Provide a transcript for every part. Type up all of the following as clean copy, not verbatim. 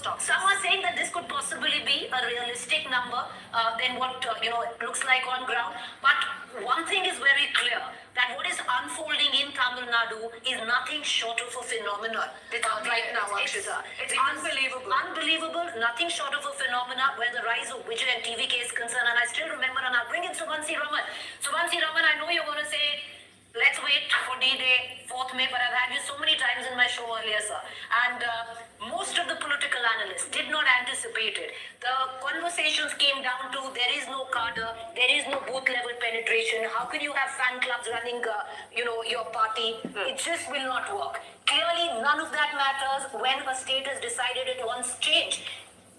stop. Some are saying that this could possibly be a realistic number than what it looks like on ground. But one thing is very clear, that what is unfolding in Tamil Nadu is nothing short of a phenomenon right now, Akshita. It's unbelievable. Unbelievable, nothing short of a phenomenon where the rise of Vijay and TVK is concerned. And I still remember, and I'll bring in Subansi Raman. Subansi Raman, I know you're going to say, let's wait for D-Day, 4th May, but I've had you so many times in my show earlier, sir. And most of the political analysts did not anticipate it. The conversations came down to there is no cadre, there is no booth level penetration. How can you have fan clubs running, your party? It just will not work. Clearly, none of that matters when a state has decided it wants change.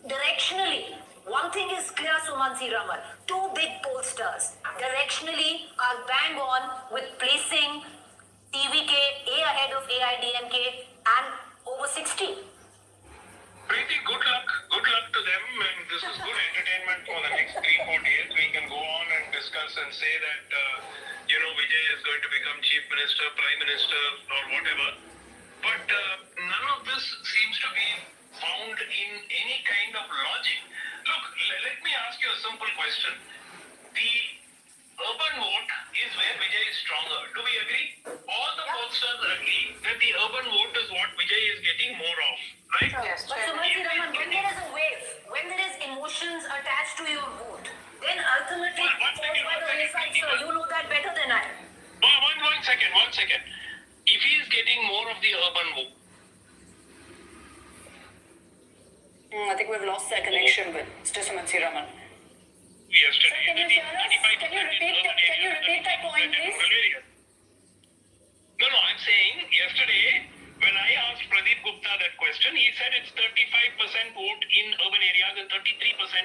Directionally, one thing is clear, Sumansi Raman. Two big pollsters directionally are bang on with placing TVK A ahead of AIDMK and over 60. Pretty good luck to them, and this is good entertainment for the next 3-4 days. We can go on and discuss and say that Vijay is going to become Chief Minister, Prime Minister, or whatever. But none of this seems to be found in any kind of logic. Look, let me ask you a simple question. The urban vote is where Vijay is stronger. Do we agree? All the pollsters agree that the urban vote is what Vijay is getting more of, right? Yes. But Sumansi Raman, when there is a wave, when there is emotions attached to your vote, then ultimately it falls by the wayside, sir. You know that better than I. One second. If he is getting more of the urban vote, I think we've lost that connection with Mr. Sumansi Raman. yesterday, Sir, can you repeat that point, please? No, I'm saying yesterday, when I asked Pradeep Gupta that question, he said it's 35% vote in urban areas and 33%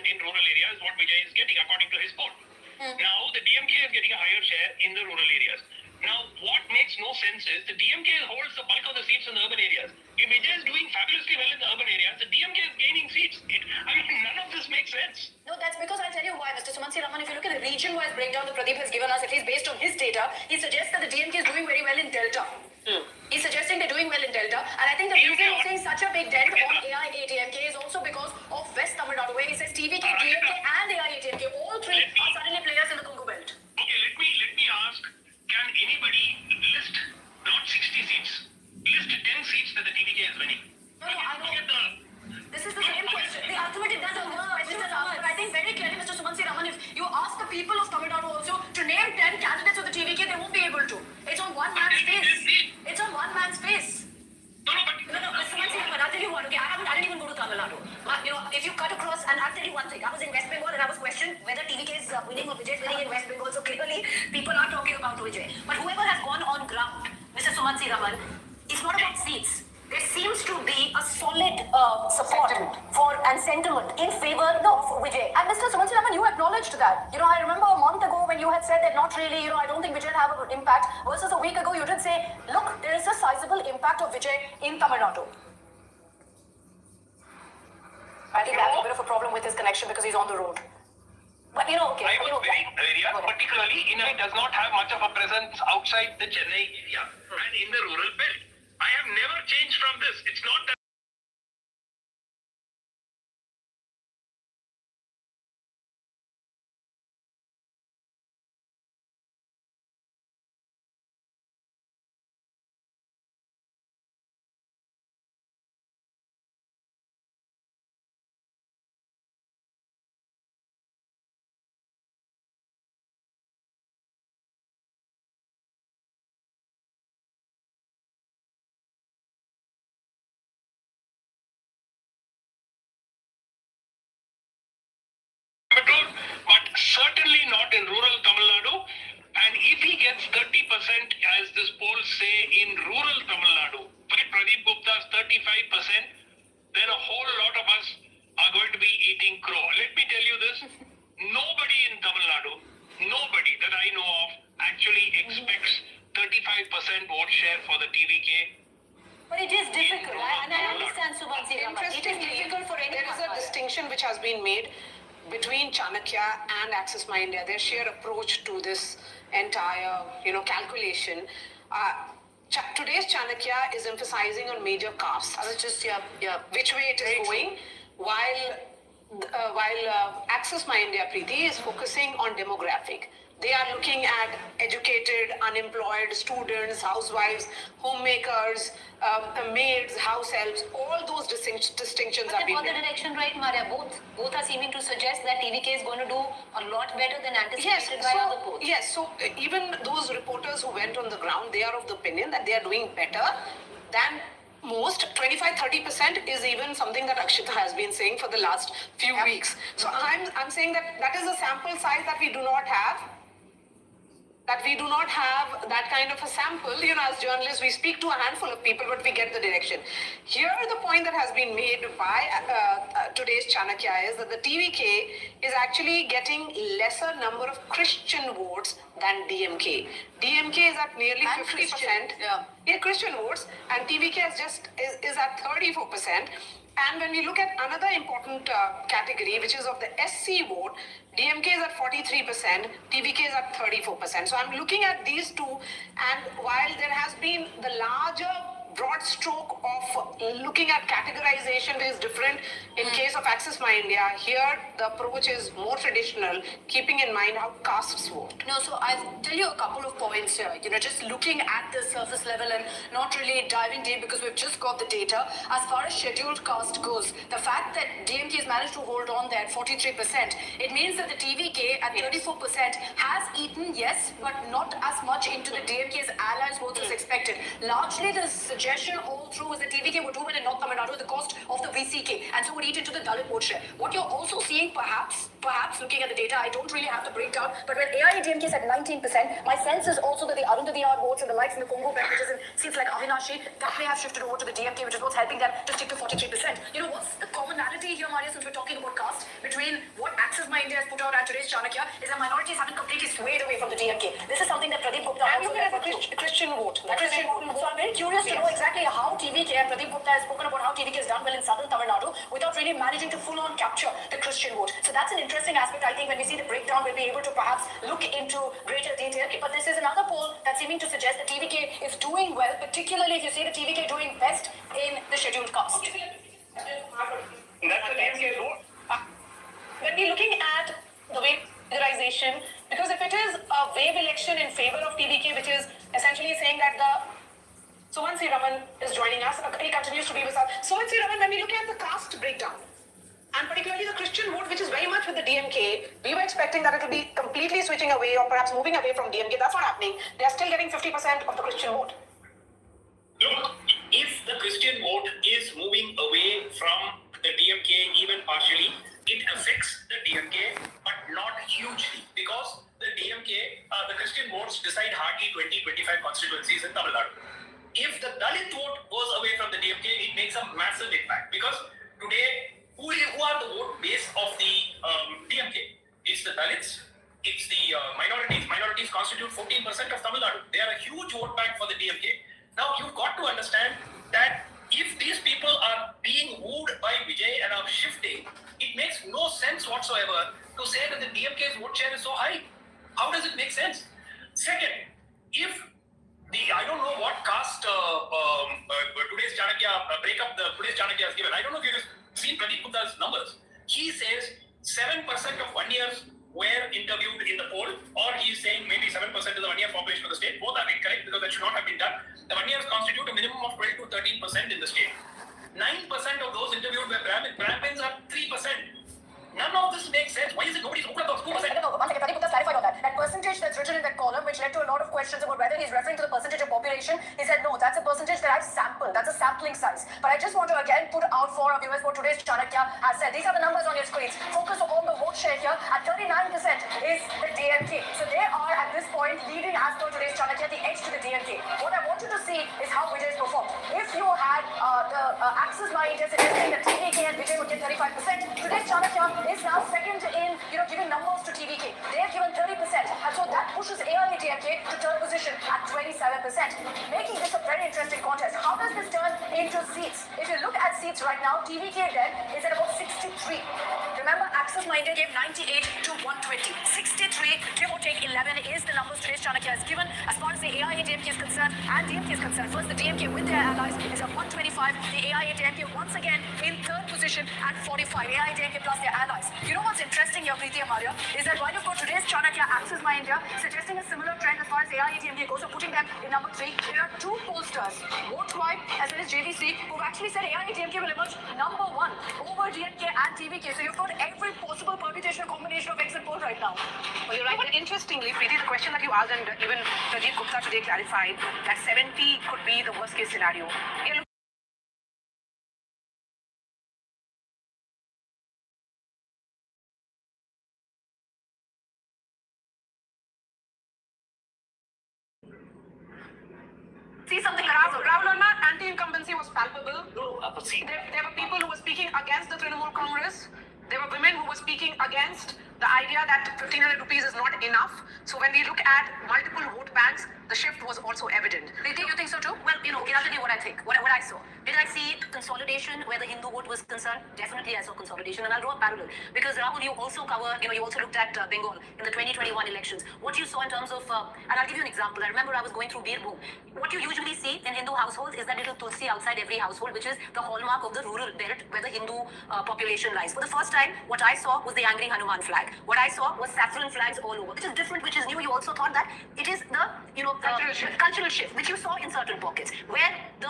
in rural areas, what Vijay is getting according to his poll. Now, the DMK is getting a higher share in the rural areas. Now, what makes no sense is the DMK holds the bulk of the seats in the urban areas. If Vijay is doing fabulously well in the urban areas, the DMK is gaining seats. None of this makes sense. No, that's because I'll tell you why, Mr. Sumansi Raman. If you look at the region-wise breakdown that Pradeep has given us, at least based on his data, he suggests that the DMK is doing very well in Delta. He's suggesting they're doing well in Delta. And I think the reason he's saying such a big dent on AIADMK is also because of West Tamil Nadu, where he says TVK, DMK and AIADMK, all three are suddenly players in the Congo belt. Okay, let me ask, can anybody list not 60 seats, list 10 seats that the TVK is winning? No, I know. This is the same question. The ultimate it doesn't work, Mr. Raman. But I think very clearly, Mr. Sumansi Raman, if you ask the people of Tamil Nadu also to name 10 candidates of the TVK, they won't be able to. It's on one man's face. It's on one man's face. No, Mr. Sumansi Raman, I'll tell you what, okay, I didn't even go to Tamil Nadu. But, if you cut across, and I'll tell you one thing, I was in West Bengal and I was questioned whether TVK is winning or Vijay is winning in West Bengal. So clearly, people are talking about Vijay. But whoever has gone on ground, Mr. Sumansi Raman, it's not about seats. There seems to be a solid support and sentiment in favor of Vijay. And Mr. Sumansi Raman, you acknowledged that. I remember a month ago when you had said that not really, I don't think Vijay will have an impact. Versus a week ago, you did say, look, there is a sizable impact of Vijay in Tamil Nadu. I think that's a bit of a problem with his connection because he's on the road. But okay. I was very area, particularly it does not have much of a presence outside the Chennai area and in the rural belt. I have never changed from this. It's not that. But certainly not in rural Tamil Nadu. And if he gets 30%, as this polls say, in rural Tamil Nadu, forget Pradeep Gupta's 35%, then a whole lot of us are going to be eating crow. Let me tell you this, nobody in Tamil Nadu, nobody that I know of actually expects 35% vote share for the TVK. But it is difficult, and I understand, Subansi Raman. It is difficult for anyone. There is a distinction which has been made between Chanakya and Axis My India, their sheer approach to this entire, calculation. Today's Chanakya is emphasizing on major castes. I was just, Which way it is going, while Access My India Preeti is focusing on demographic. They are looking at educated, unemployed students, housewives, homemakers, maids, house helps. All those distinctions But are they've being got the made. direction right, Maria. Both are seeming to suggest that TVK is going to do a lot better than anticipated by other polls. So even those reporters who went on the ground, they are of the opinion that they are doing better than most. 25-30% is even something that Akshita has been saying for the last few weeks. So I'm saying that is a sample size that we do not have. That we do not have that kind of a sample. As journalists, we speak to a handful of people, but we get the direction. Here, the point that has been made by today's Chanakya is that the TVK is actually getting lesser number of Christian votes than DMK. DMK is at nearly And 50%. Christian, Christian votes, and TVK is at 34%. And when we look at another important category, which is of the SC vote, DMK is at 43%, TVK is at 34%. So I'm looking at these two, and while there has been the larger broad stroke of looking at categorization is different in case of Access My India, here the approach is more traditional, keeping in mind how castes vote. No, so I'll tell you a couple of points here. Just looking at the surface level and not really diving deep because we've just got the data. As far as scheduled caste goes, the fact that DMK has managed to hold on there at 43%, it means that the TVK at 34% has eaten, yes, but not as much into the DMK's allies votes as expected. Largely the suggestion all through is the TVK would do it in North Tamil Nadu at the cost of the VCK and so would eat into the Dalit vote share. What you're also seeing perhaps looking at the data, I don't really have the breakdown, but when AIADMK is at 19%, my sense is also that the Arundhati R votes and the likes in the Congo belt, which is in seats like Avinashi, that may have shifted over to the DMK, which is what's helping them to stick to 43%. What's the commonality here, Maria, since we're talking about caste, between what Access My India has put out and today's Chanakya, is that minorities haven't completely swayed away from the DMK. This is something that Pradeep Gupta And also look at the referred to. Christian vote. So I'm very curious to know exactly how TVK, and Pradeep Gupta has spoken about how TVK has done well in southern Tamil Nadu without really managing to full-on capture the Christian vote. So that's an interesting aspect. I think when we see the breakdown, we'll be able to perhaps look into greater detail. But this is another poll that's seeming to suggest that TVK is doing well, particularly if you see the TVK doing best in the scheduled caste. That's the DMK's vote. When we're looking at the way federalization, because if it is a wave election in favor of TVK, which is essentially saying that Sumansi Raman is joining us, he continues to be with us. Sumansi Raman, when we look at the caste breakdown, and particularly the Christian vote, which is very much with the DMK, we were expecting that it will be completely switching away or perhaps moving away from DMK. That's not happening. They are still getting 50% of the Christian vote. Look, if the Christian vote is moving away from the DMK even partially, it affects the DMK, but not hugely, because the DMK, the Christian votes decide hardly 20-25 constituencies in Tamil Nadu. If the Dalit vote goes away from the DMK, it makes a massive impact, because today, who are the vote base of the DMK? It's the Dalits, it's the minorities. Minorities constitute 14% of Tamil Nadu. They are a huge vote bank for the DMK. Now, you've got to understand that if these people are being wooed by Vijay and are shifting, it makes no sense whatsoever to say that the DMK's vote share is so high. How does it make sense? Second, if I don't know what caste today's Chanakya breakup today's Chanakya has given. I don't know if you've seen Pradeep Gupta's numbers. He says 7% of 1 years were interviewed in the poll, or he's saying maybe 7% of the 1 year population of the state. Both are incorrect because that should not have been done. The 1 years constitute a minimum of 12 to 13% in the state. 9% of those interviewed were Brahmins. Brahmins are 3%. None of this makes sense. Why is it nobody's looked at those 2%? One second, Pradeep Gupta clarified on that. That percentage that's written in that column, which led to a lot of questions about whether he's referring to the percentage of population, he said no, that's a percentage that I've sampled. That's a sampling size. But I just want to again put out for our viewers what today's Chanakya has said. These are the numbers on your screens. Focus on the vote share here. At 39% is the DMK. So they are at this point leading as per today's Chanakya, the edge to the DMK. What I want you to see is how Vijay's performed. If you had the Access My India suggesting that TVK and Vijay would get 35%, today's Chanakya is now second in giving numbers to TVK. They have given 30%, and so that pushes AIADMK to third position at 27%, making this a very interesting contest. How does this turn into seats? If you look at seats right now, TVK then is at about 63. Remember, Axis Minded gave 98 to 120. 63, give or take 11 is the numbers Suresh Chanakya has given. As far as the AIADMK is concerned and DMK is concerned, first the DMK with their allies is at 125. The AIADMK once again in third position at 45. AIADMK plus their allies. You know what's interesting here, Preeti and Maria, is that while you've got today's Chanakya, Axis My India, suggesting a similar trend as far as AIADMK goes, so putting them in number 3, there are two pollsters, Vote Tribe as well as JVC, who've actually said AIADMK will emerge number 1 over DMK and TVK. So you've got every possible permutation or combination of exit poll right now. Well, you're right. But interestingly, Preeti, the question that you asked, and even Pradeep Gupta today clarified, that 70 could be the worst case scenario. We are see something like Rahul Verma, anti-incumbency was palpable. But see, There were people who were speaking against the Trinamool Congress. There were women who were speaking against the idea that 1,500 rupees is not enough. So when we look at multiple vote banks, the shift was also evident. Preeti, you think so too? Well, okay, I'll tell you what I think, what I saw. Did I see consolidation where the Hindu vote was concerned? Definitely I saw consolidation, and I'll draw a parallel. Because Rahul, you also cover, you also looked at Bengal in the 2021 elections. What you saw in terms of, and I'll give you an example. I remember I was going through Birbhum. What you usually see in Hindu households is that little tulsi outside every household, which is the hallmark of the rural belt where the Hindu population lies. For the first time, what I saw was the angry Hanuman flag. What I saw was saffron flags all over, which is different, which is new. You also thought that it is the, cultural shift, which you saw in certain pockets, where the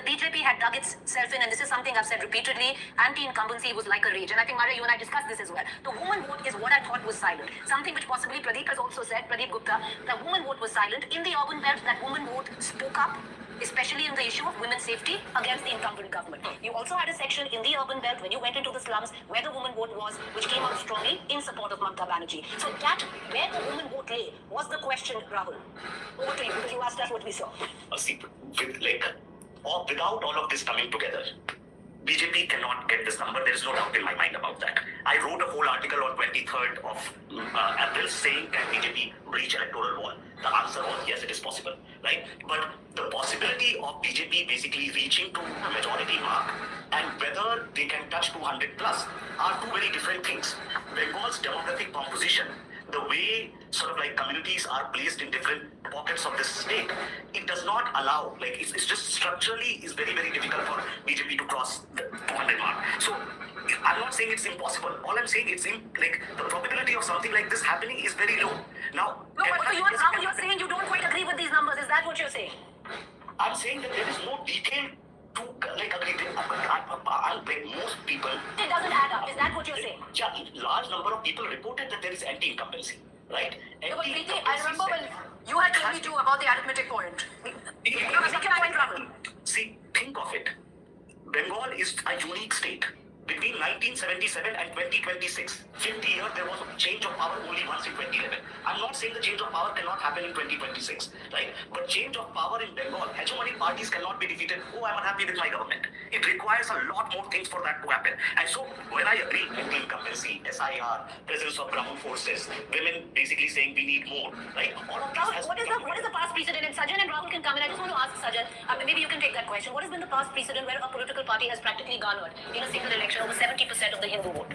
BJP had dug itself in, and this is something I've said repeatedly, anti-incumbency was like a rage. And I think, Maria, you and I discussed this as well. The woman vote is what I thought was silent. Something which possibly Pradeep has also said, Pradeep Gupta, the woman vote was silent. In the urban belt, that woman vote spoke up, especially in the issue of women's safety against the incumbent government. You also had a section in the urban belt when you went into the slums where the woman vote was, which came out strongly in support of Mamata Banerjee. So that, where the woman vote lay, was the question, Rahul. Over to you, because you asked us what we saw. See, without all of this coming together, BJP cannot get this number. There is no doubt in my mind about that. I wrote a whole article on 23rd of April saying that BJP breach electoral wall. The answer was yes, it is possible, right? But the possibility of BJP basically reaching to majority mark and whether they can touch 200 plus are two very different things. Bengal's demographic composition, the way sort of like communities are placed in different pockets of this state, it does not allow, like it's just structurally is very, very difficult for BJP to cross the 200 mark. So I'm not saying it's impossible. All I'm saying it's like the probability of something like this happening is very low. Now, No, but you're saying you don't quite agree with these numbers. Is that what you're saying? I'm saying that there is no detail to like agree with. Like most people, It doesn't add up. Is that what you're saying? yeah, large number of people reported that there is anti-incumbency, right? No, but Preeti, I remember when you had told me too about the arithmetic point. See, think of it. Bengal is a unique state. Between 1977 and 2026, 50 years, there was a change of power only once in 2011. I'm not saying the change of power cannot happen in 2026, right? But change of power in Bengal, hegemonic parties cannot be defeated. Oh, I'm unhappy with my government. It requires a lot more things for that to happen. And so, when I agree with the incumbency, SIR, presence of ground forces, women basically saying we need more, right? All of this has What is the past precedent? And Sajan and Rahul can come in. I just want to ask Sajan, maybe you can take that question. What has been the past precedent where a political party has practically garnered in a single election over 70% of the Hindu vote?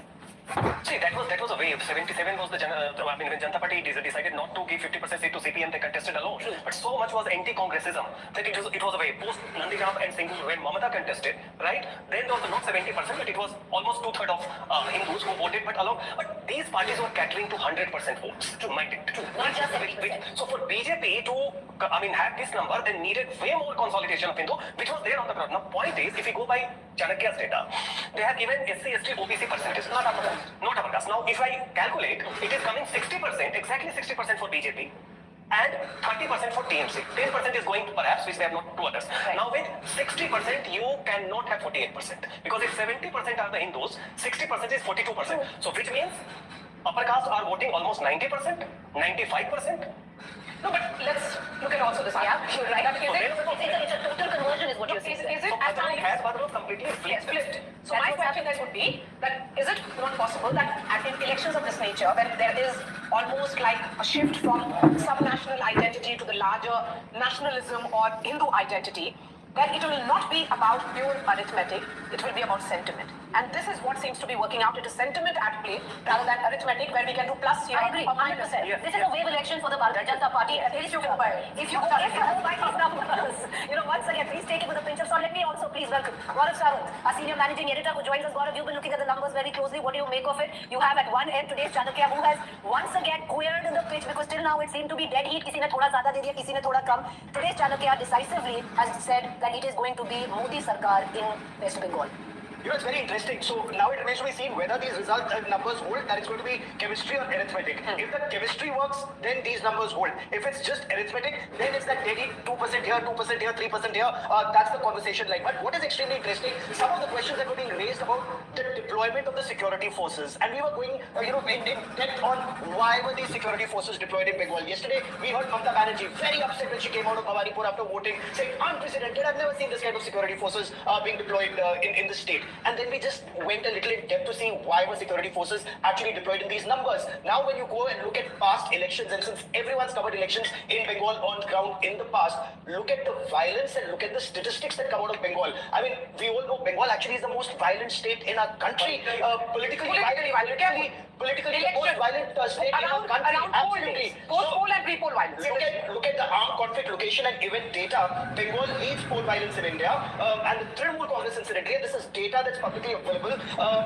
See, that was a wave. 77 was when Janata Party decided not to give 50% seat to CPM, they contested alone. But so much was anti-Congressism that it was a wave. Post Nandigram and Singh, when Mamata contested, right? Then there was not 70%, but it was almost 2/3 of Hindus who voted, but alone. But these parties were catering to 100% votes. Mind it. Not just 70%. So for BJP to, have this number, they needed way more consolidation of Hindu, which was there on the ground. Now, point is, if you go by Chanakya's data, they have given SC, ST, OBC percentage, not upper caste. Now, if I calculate, it is coming 60%, exactly 60% for BJP, and 30% for TMC. 10% is going to perhaps, which they have not to others. Now, with 60%, you cannot have 48%. Because if 70% are the Hindus, 60% is 42%. So, which means upper caste are voting almost 90%, 95%. No, but let's look at also this. Yeah, you're right. It's a total conversion is what you're saying. Is it So at Bhadrav times? has Bhadrav completely Yes, flipped. flipped. So my question then would be that is it not possible that at elections of this nature, when there is almost like a shift from sub-national identity to the larger nationalism or Hindu identity, that it will not be about pure arithmetic, it will be about sentiment. And this is what seems to be working out. It is sentiment at play rather than arithmetic where we can do plus here. I agree, or 100%. minus. This is a wave election for the Bharatiya Janata Party. If you go by If you go by these numbers, once again, please take it with a pinch of salt. Let me also please welcome Gaurav Sawant, our senior managing editor who joins us. Gaurav, you've been looking at the numbers very closely. What do you make of it? You have at one end today's Chanakya, who has once again queered the pitch because till now it seemed to be dead heat. किसी ने थोड़ा ज़्यादा दे दिया, किसी ने थोड़ा कम. Today's Chanakya decisively has said that it is going to be Modi Sarkar in West Bengal. It's very interesting. So now it remains to be seen whether these result numbers hold, that it's going to be chemistry or arithmetic. If the chemistry works, then these numbers hold. If it's just arithmetic, then it's that daily 2% here, 2% here, 3% here. That's the conversation like. But what is extremely interesting, some of the questions that were being raised about the deployment of the security forces. And we were going, in depth on why were these security forces deployed in Bengal. Yesterday, we heard Mamata Banerjee very upset when she came out of Bhawanipur after voting, saying, unprecedented, I've never seen this kind of security forces being deployed in the state. And then we just went a little in depth to see why were security forces actually deployed in these numbers. Now when you go and look at past elections, and since everyone's covered elections in Bengal on ground in the past, look at the violence and look at the statistics that come out of Bengal. I mean, we all know Bengal actually is the most violent state in our country. Politically violent, politically most violent state in our country. Absolutely. Post-poll and pre-poll violence. Look at the armed conflict location and event data. Bengal leads poll violence in India, and the Trinamool Congress incidentally, this is data that's publicly available.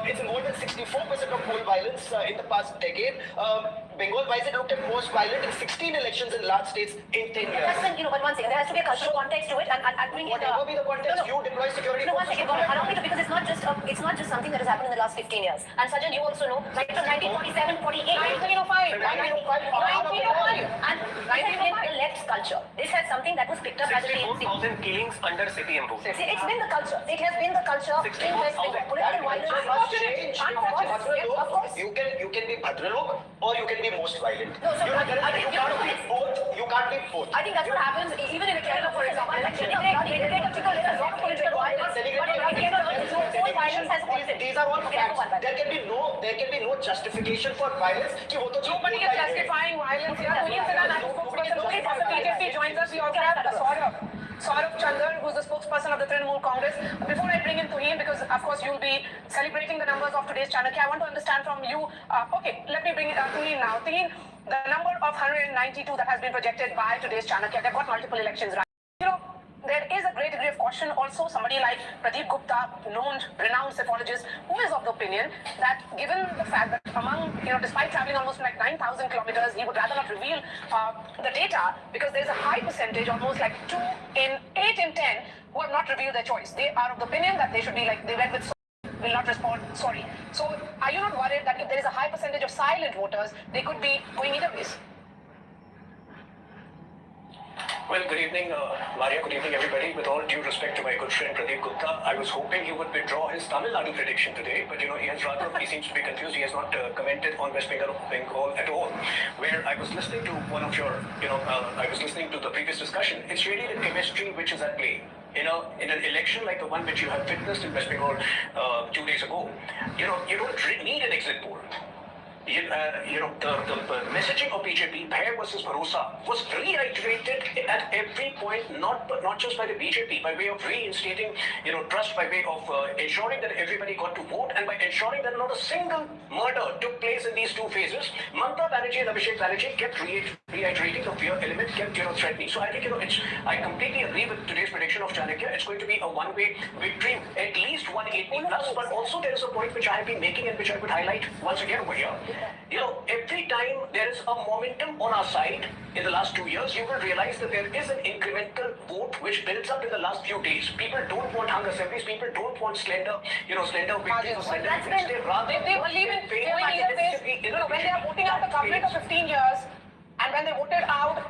It's involved in 64% of poll violence in the past decade. Bengal, why is it looked at most violent in 16 elections in large states in 10 years? But one second, there has to be a cultural context to it, and I'll bring it. Whatever be the context, you deploy security No, one forces. second, allow me to, because it's not just something that has happened in the last 15 years. And Sajan, you also know, right from 1947, 48, 1905, 1905, and this has been the left's culture. This has something that was picked up by the TMC. 64,000 killings under CPM rule. See, it's been the culture. It has been the culture in West Bengal. Political violence. Of course. You can be Bhadralok or you can be most violent. No, so you can't be both. You can't be both. I think that's what happens even in Kerala, for example. Like Chennai, there is a lot of political violence, but in whole violence has halted. These are all facts. There can be no justification for violence. Nobody is justifying violence here. Nadu, spokesperson of the BJP, joins us. We also have Saurabh Chandar, who's the spokesperson of the Trinamool Congress. Before I bring in Tuhin, because of course you'll be celebrating the numbers of today's Chanakya, I want to understand from you. Okay, let me bring in Tuhin now. Tuhin, the number of 192 that has been projected by today's Chanakya, they've got multiple elections, right? There is a great degree of caution also. Somebody like Pradeep Gupta, renowned psephologist, who is of the opinion that given the fact that among, despite traveling almost like 9,000 kilometers, he would rather not reveal the data because there is a high percentage, almost like 8 in 10, who have not revealed their choice. They are of the opinion that they should be like, they went with will not respond, sorry. So are you not worried that if there is a high percentage of silent voters, they could be going either ways? Well, good evening, Maria. Good evening, everybody. With all due respect to my good friend Pradeep Gupta, I was hoping he would withdraw his Tamil Nadu prediction today, but he seems to be confused. He has not commented on West Bengal at all. Where I was listening to one of your, I was listening to the previous discussion. It's really the chemistry which is at play. In an election like the one which you have witnessed in West Bengal 2 days ago, you don't need an exit poll. The messaging of BJP, Bhai versus Bharosa, was reiterated at every point, not just by the BJP, by way of reinstating, trust, by way of ensuring that everybody got to vote, and by ensuring that not a single murder took place in these two phases. Mamata Banerjee and Abhishek Banerjee kept reiterating the fear element, kept threatening. So I think I completely agree with today's prediction of Chanakya. It's going to be a one-way victory, at least 180 plus. But also there is a point which I have been making and which I would highlight once again over here. Every time there is a momentum on our side in the last 2 years, you will realize that there is an incremental vote which builds up in the last few days. People don't want hung assemblies. People don't want slender victories or slender victories. They rather they believe in going either way. When they are voting out the government of 15 years, and when they voted out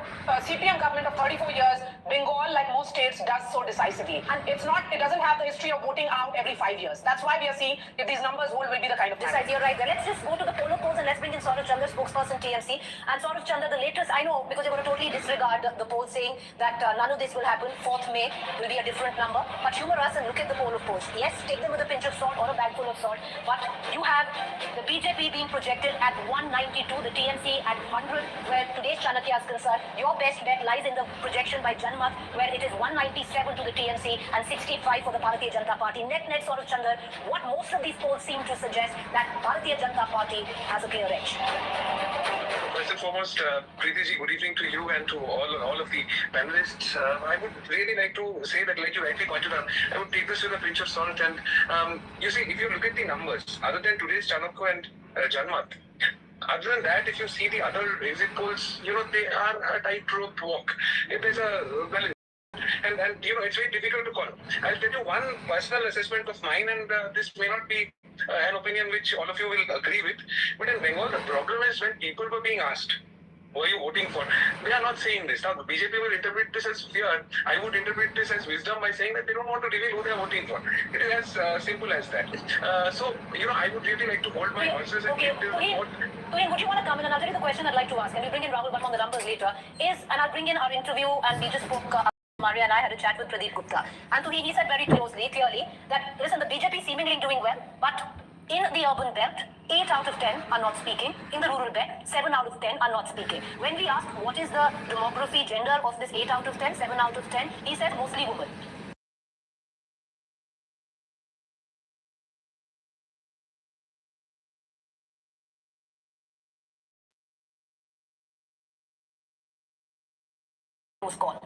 CPM government of 34 years, Bengal, like most states, does so decisively. And it doesn't have the history of voting out every 5 years. That's why we are seeing if these numbers hold will be the kind of This time. idea right there. Let's just go to the polo polls and let's bring in Saurav Chandra, spokesperson TMC. And Saurav Chandra, the latest, I know, because you're going to totally disregard the poll saying that none of this will happen. 4th May will be a different number. But humor us and look at the poll of polls. Yes, take them with a pinch of salt or a bag full of salt. But you have the BJP being projected at 192, the TMC at 100, where today's Chanakya is concerned. Your best bet lies in the projection by Janmat, where it is 197 to the TMC and 65 for the Bharatiya Janata Party. Net, Saurav Chandra, what most of these polls seem to suggest that Bharatiya Janata Party has a clear edge. First and foremost, Preeti ji, good evening to you and to all of the panelists. I would really like to say that, like you rightly pointed out, I would take this with a pinch of salt. And you see, if you look at the numbers, other than today's Chanakya and Janmat, other than that, if you see the other exit polls, they are a tightrope walk. It is a and it's very difficult to call. I'll tell you one personal assessment of mine, and this may not be an opinion which all of you will agree with. But in Bengal, the problem is when people were being asked, who are you voting for? They are not saying this. Now, the BJP will interpret this as fear. I would interpret this as wisdom by saying that they don't want to reveal who they are voting for. It is as simple as that. So, I would really like to hold my horses and keep this vote. Tuhin, would you want to come in? And I'll tell you the question I'd like to ask. And we'll bring in Rahul Verma on the numbers later. And I'll bring in our interview, and we just spoke. Maria and I had a chat with Pradeep Gupta. And he said very clearly, that, listen, the BJP seemingly doing well, but in the urban belt, 8 out of 10 are not speaking. In the rural belt, 7 out of 10 are not speaking. When we asked what is the demography, gender of this 8 out of 10, 7 out of 10, he said mostly women. Call.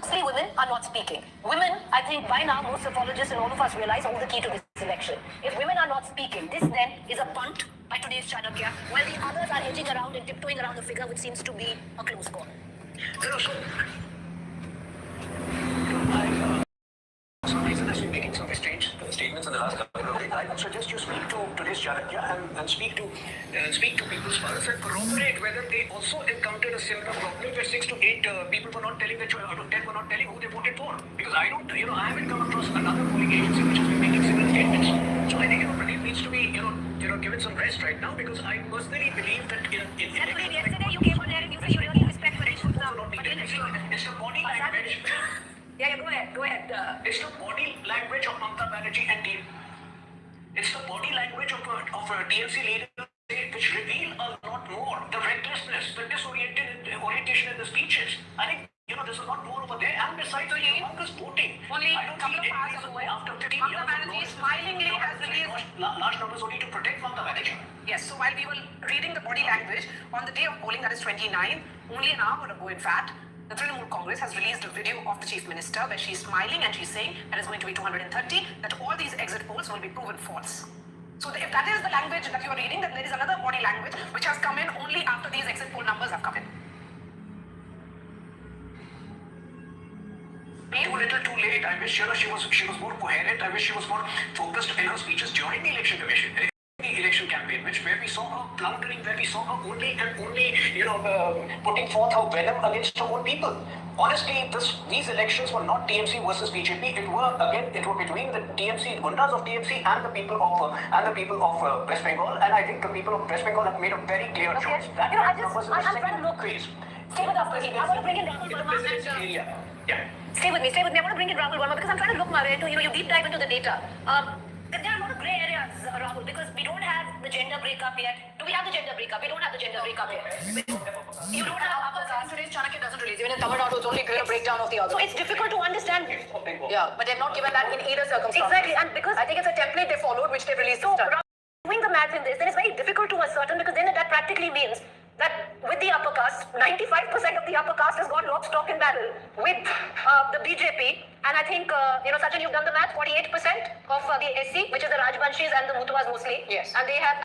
Mostly women are not speaking. Women, I think by now most sophologists and all of us realize hold the key to this election. If women are not speaking, this then is a punt by today's Chanakya, while the others are edging around and tiptoeing around the figure, which seems to be a close call. Some reason has been making some strange statements in the last couple of days. I would suggest you speak to today's Chanakya and speak to people's fathers and corroborate whether they also encountered a similar problem where 6 to 8 people were not telling the choice, out of 10 were not telling who they voted for. Because I don't, I haven't come across another polling agency which has been making similar statements. So I think Pradeep needs to be given some rest right now, because I personally believe that yesterday you came on there and you said you really respect Pradeep Gupta. It's the body language. Yeah, go ahead. It's the body language of Mamata Banerjee and team. It's the body language of TMC leaders which reveal a lot more. The recklessness, the orientation in the speeches. I think, there's a lot more over there. And besides, the humongous voting. Only I don't couple see of any hours reason ago, why after 15 years Mamata Banerjee smilingly has released large numbers only to protect Mamata Banerjee. Yes, so while we were reading the body language, on the day of polling, that is 29, only an hour ago, in fact, the Trinamool Congress has released a video of the Chief Minister where she's smiling and she's saying that it's going to be 230, that all these exit polls will be proven false. So if that is the language that you are reading, then there is another body language which has come in only after these exit poll numbers have come in. Too little, too late. I wish she was more coherent. I wish she was more focused in her speeches during the election commission. The election campaign, where we saw her plundering, where we saw her only putting forth her venom against her own people. Honestly, these elections were not TMC versus BJP. It were between the TMC, gundas of TMC, and the people of West Bengal. And I think the people of West Bengal have made a very clear choice. I'm trying to look. Stay with us, Pradeep. I want to bring in Rahul Verma. Stay with me. I want to bring in Rahul Verma because I'm trying to look, Maria, into, you deep dive into the data. There are a lot of grey areas, Rahul, because we don't have the gender breakup yet. Do we have the gender breakup? We don't have the gender breakup yet. You don't have upper caste. Today's Chanakya doesn't release. Even in Tamil Nadu, it's only given a breakdown of the other. So it's difficult to understand. Yeah, but they've not given that in either circumstance. Exactly, and because I think it's a template they followed, which they've released. So, doing the math in this, then it's very difficult to ascertain, because then that practically means that with the upper caste, 95% of the upper caste has got lock, stock and barrel with the BJP. And I think, Sachin, you've done the math, 48% of the SC, which is the Rajbanshis and the Mutuwas mostly. Yes. And they have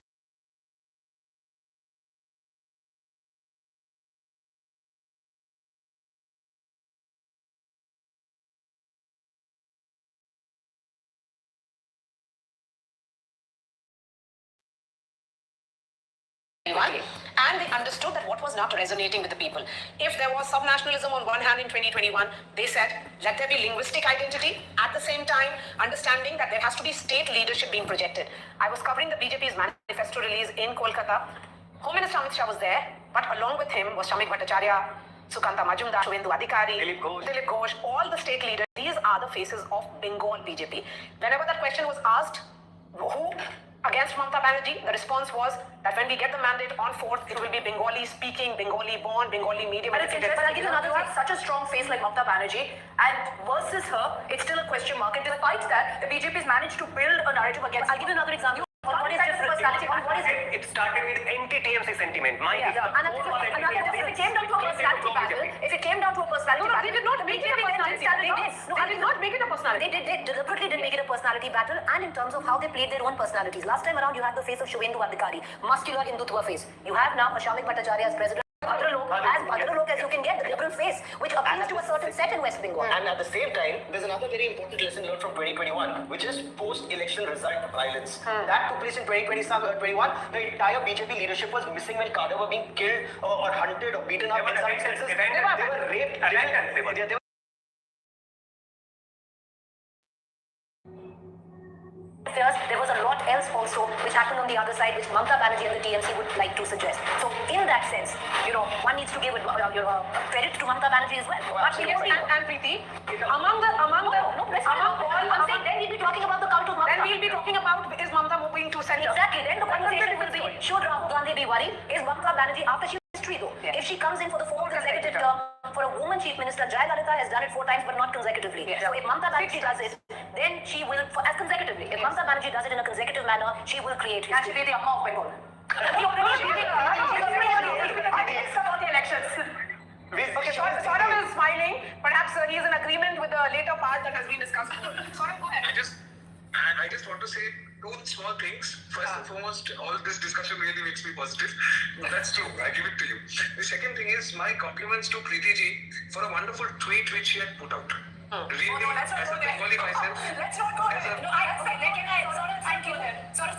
2021, and they understood that what was not resonating with the people. If there was sub-nationalism on one hand in 2021, they said, let there be linguistic identity. At the same time, understanding that there has to be state leadership being projected. I was covering the BJP's manifesto release in Kolkata. Home Minister Amit Shah was there, but along with him was Shamik Bhattacharya, Sukanta Majumdar, Shuvendu Adhikari, Dilip Ghosh, all the state leaders. These are the faces of Bengal BJP. Whenever that question was asked, who against Mamata Banerjee, the response was that when we get the mandate on 4th, it will be Bengali speaking, Bengali born, Bengali medium. But it's interesting. I'll give you another one. Such a strong face like Mamata Banerjee, and versus her, it's still a question mark. And despite that, the BJP has managed to build a narrative against. I'll give you another example. What is different? What is it? It started with anti-TMC sentiment. And if it came down to a personality battle, They did not make it a personality battle. They did not make it a personality. They deliberately didn't make it a personality battle, and in terms of how they played their own personalities. Last time around, you had the face of Shuvendu Adhikari, muscular Hindutva face. You have now a Shamik Bhattacharya as president. Bhadralok as you can get, the liberal face, which appeals to a certain set in West Bengal. And at the same time, there's another very important lesson learned from 2021, which is post-election result violence. That took place in 2021. The entire BJP leadership was missing when cadre were being killed or hunted or beaten up. In some instances, they were raped. There was a lot else also which happened on the other side, which Mamata Banerjee and the TMC would like to suggest. So, in that sense, one needs to give credit to Mamata Banerjee as well. But And Preeti, among all, then we'll be talking about the cult of Mamata. then we'll be talking about is Mamata moving to center. Exactly. Then the conversation will be, should Rahul Gandhi be worried? Is Mamata Banerjee, after she history though, if she comes in for the 4th consecutive term, for a woman chief minister, Jayalalitha has done it 4 times but not consecutively. So if Mamata Banerjee does it, then she will, as consecutively, if Mamata Banerjee does it in a consecutive manner, she will create history. Actually, the Amma of Bengal. Okay, Saurav is smiling. Perhaps he is in agreement with the later part that has been discussed. Saurav, go ahead. I just want to say 2 small things. First and foremost, all this discussion really makes me positive. That's true. I give it to you. The second thing is my compliments to Preeti ji for a wonderful tweet which she had put out. Really, let's not as go a there. Bengali myself. Let's not go there. No,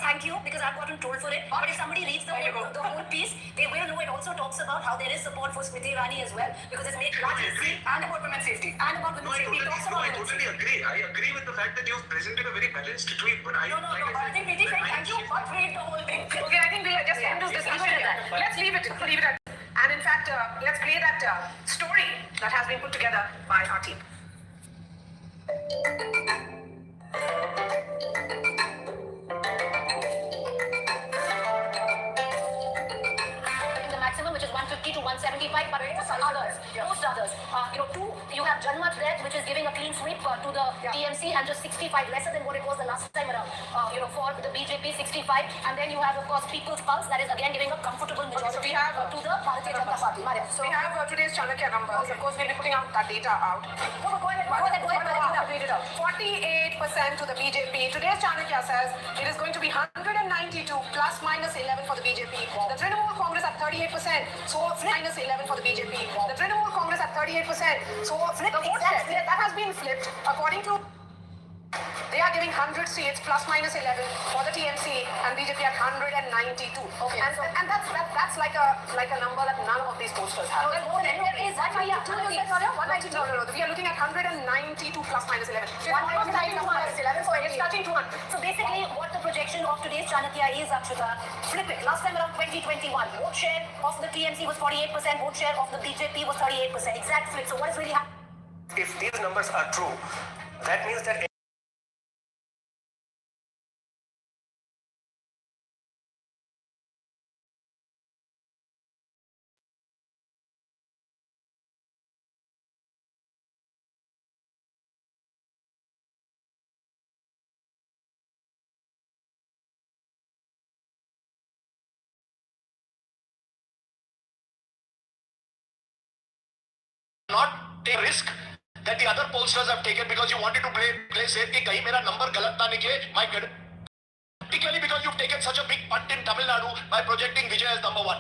thank you because I've gotten told for it. But if somebody reads the whole piece, they will know it also talks about how there is support for Smriti Irani as well, because it's made largely clear, and about women's safety. And about women's safety. I totally agree. I agree with the fact that you've presented a very balanced tweet. But I I think Preeti saying thank you, but read the whole thing. Okay, I think we'll just end this discussion here. Let's leave it at. And in fact, let's play that story that has been put together by our team. The maximum, which is 150 to 175, but most others. You have Janmat there, which is giving a clean sweep to the TMC, and just 65, lesser than what it was the last time around. For the BJP, 65, and then you have, of course, People's Pulse, that is again giving a comfortable majority to the Bharatiya Janata Party. So we have today's Chanakya numbers. Of course, we'll be putting out that data out. Go ahead. 48% to the BJP. Today's Chanakya says it is going to be 192 plus minus 11 for the BJP. The Trinamool Congress at 38%. So minus 11 for the BJP. The Trinamool Congress at 38%. So the vote share that has been flipped according to. They are giving 100 seats plus minus 11 for the TMC and BJP at 192. Okay. And that's like a number that none of these posters have. No, more than is that why you have 192? No. We are looking at 192 plus minus 11. 192 minus 11, so It's touching 200. So basically, what the projection of today's Chanakya is, Akshita, flip it. Last time around 2021, vote share of the TMC was 48%, vote share of the BJP was 38%. Exact flip. So what is really happening? If these numbers are true, that means that not take a risk that the other pollsters have taken because you wanted to play safe कि कहीं मेरा number गलत ना निकले, particularly because you've taken such a big punt in Tamil Nadu by projecting Vijay as number 1.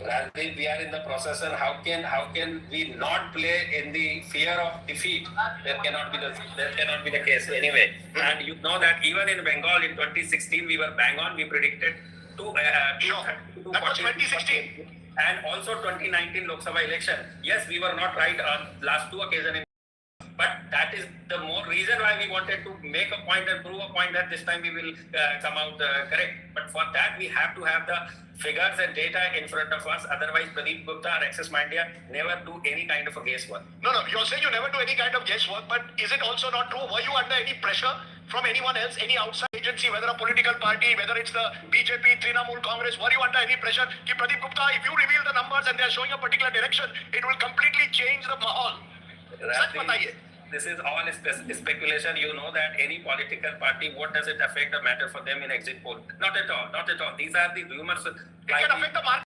Rajeev, we are in the process, and how can we not play in the fear of defeat? That cannot be the case anyway. And you know that even in Bengal in 2016 we were bang on. We predicted 230 to That was 40 2016. and also 2019 Lok Sabha election. Yes, we were not right on last two occasions, but that is the more reason why we wanted to make a point and prove a point that this time we will come out correct. But for that, we have to have the figures and data in front of us. Otherwise, Pradeep Gupta or Access Mandia never do any kind of a guesswork. No, you're saying you never do any kind of guesswork, but is it also not true? Were you under any pressure from anyone else, any outside agency, whether a political party, whether it's the BJP, Trinamool Congress, were you under any pressure? Ki Pradeep Gupta, if you reveal the numbers and they're showing a particular direction, it will completely change the mahal. Sach bataiye. This is all speculation. You know that any political party, what does it affect the matter for them in exit poll? Not at all. Not at all. These are the rumors. It can affect the market.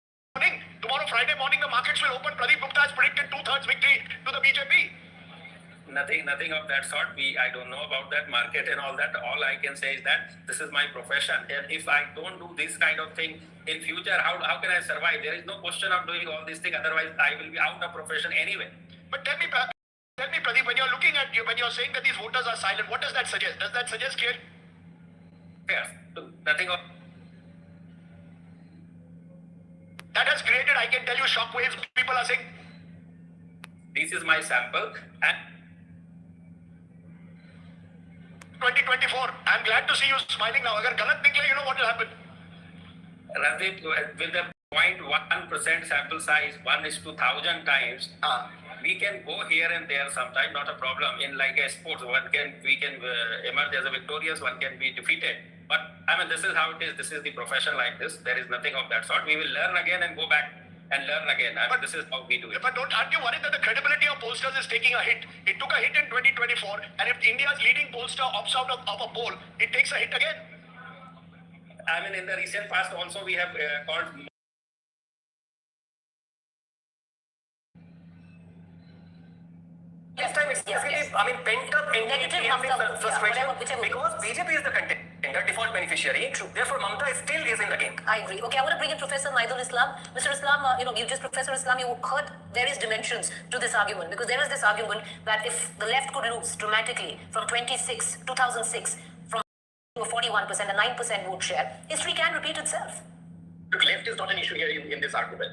Tomorrow, Friday morning, the markets will open. Pradeep Gupta has predicted 2/3 victory to the BJP. Nothing of that sort. I don't know about that market and all that. All I can say is that this is my profession. And if I don't do this kind of thing in future, how can I survive? There is no question of doing all these things. Otherwise, I will be out of profession anyway. But tell me, Pradeep, when you're looking at when you're saying that these voters are silent, what does that suggest? Does that suggest clear? Yes. Nothing of. That has created, I can tell you, shockwaves. People are saying, This is my sample. And 2024. I'm glad to see you smiling now. Agar galat nikle, you know what will happen. Ranjit, with the 0.1% sample size, 1:1,000 times, we can go here and there sometime, not a problem. In like a sports, we can emerge as a victorious, one can be defeated. But I mean, this is how it is. This is the profession like this. There is nothing of that sort. We will learn again and go back and learn again. I mean, this is how we do it. But aren't you worried that the credibility of pollsters is taking a hit? It took a hit in 2024, and if India's leading pollster opts out of a poll, it takes a hit again. I mean, in the recent past also, we have called. This time it's basically, I mean, pent up Negative TMC Mamta, frustration whichever because BJP is the contender, default beneficiary. True. Therefore, Mamta still is in the game. I agree. Okay, I want to bring in Professor Naidul Islam. Mr. Islam, Professor Islam, you heard various dimensions to this argument, because there is this argument that if the left could lose dramatically from 2006 from to a 41%, a 9% vote share, history can repeat itself. Look, left is not an issue here in this argument.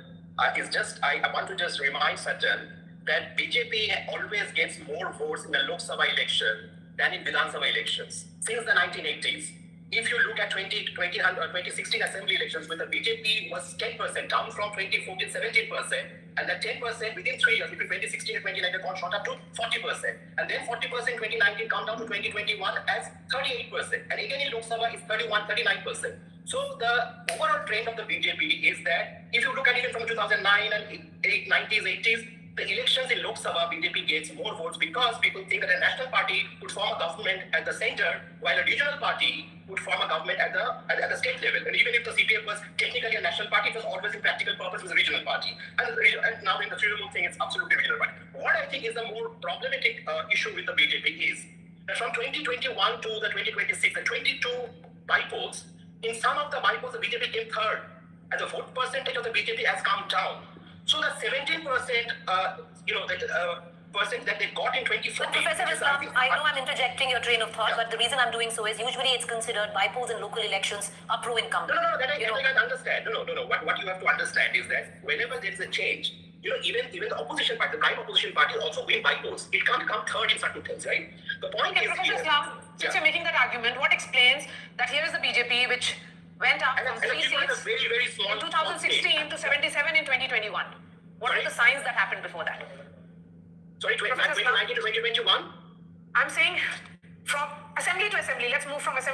It's just, I want to just remind Sajjan that BJP always gets more votes in the Lok Sabha election than in Vidhan Sabha elections since the 1980s. If you look at 2016 assembly elections, where the BJP was 10%, down from 2014, 17%, and that 10% within 3 years, between 2016 and 2019, got shot up to 40%. And then 40% in 2019 come down to 2021 as 38%. And again in Lok Sabha is 39%. So the overall trend of the BJP is that if you look at it from 2009 and 90s, 80s, the elections in Lok Sabha, BJP gets more votes because people think that a national party would form a government at the center, while a regional party would form a government at the state level. And even if the CPF was technically a national party, it was always in practical purpose was a regional party. And now in the Trinamool thing, it's absolutely regional party. What I think is the more problematic issue with the BJP is that from 2021 to the 2026, the 22 bypolls, in some of the bypolls, the BJP came third, and the vote percentage of the BJP has come down. So the 17%, percent that they got in 2014. Professor Islam, I know I'm interjecting your train of thought, but the reason I'm doing so is usually it's considered bypolls in local elections are pro-incumbent. No, that I understand. No. What you have to understand is that whenever there is a change, even the opposition party, the prime opposition party also win bypolls. It can't come third in certain things, right? The point is Professor Islam, since you're making that argument, what explains that here is the BJP which went up from 3 seats very, very small, in 2016 to 77 in 2021. What are the signs that happened before that? Sorry, 2019 to 2021? I'm saying from assembly to assembly. Let's move from assembly